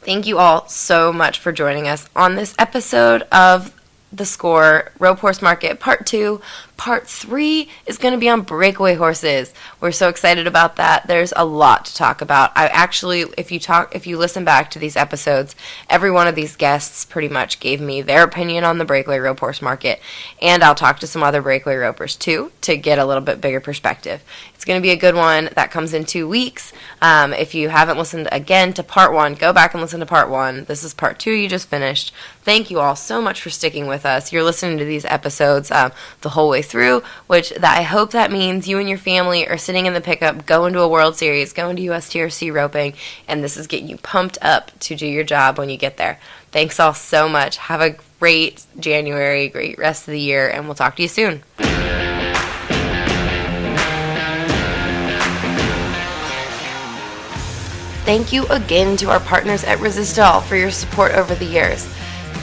Thank you all so much for joining us on this episode of The Score Rope Horse Market Part 2. Part 3 is going to be on breakaway horses. We're so excited about that. There's a lot to talk about. I actually, if you listen back to these episodes, every one of these guests pretty much gave me their opinion on the breakaway rope horse market, and I'll talk to some other breakaway ropers too to get a little bit bigger perspective. It's going to be a good one. That comes in 2 weeks. If you haven't listened again to Part 1, go back and listen to Part 1. This is Part 2 you just finished. Thank you all so much for sticking with us. You're listening to these episodes the whole way through, which I hope that means you and your family are sitting in the pickup, going to a World Series, going to USTRC roping, and this is getting you pumped up to do your job when you get there. Thanks all so much. Have a great January, great rest of the year, and we'll talk to you soon. Thank you again to our partners at Resistol for your support over the years.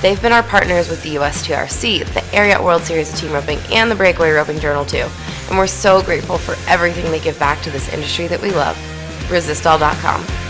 They've been our partners with the USTRC, the Ariat World Series of Team Roping, and the Breakaway Roping Journal too. And we're so grateful for everything they give back to this industry that we love. Resistol.com.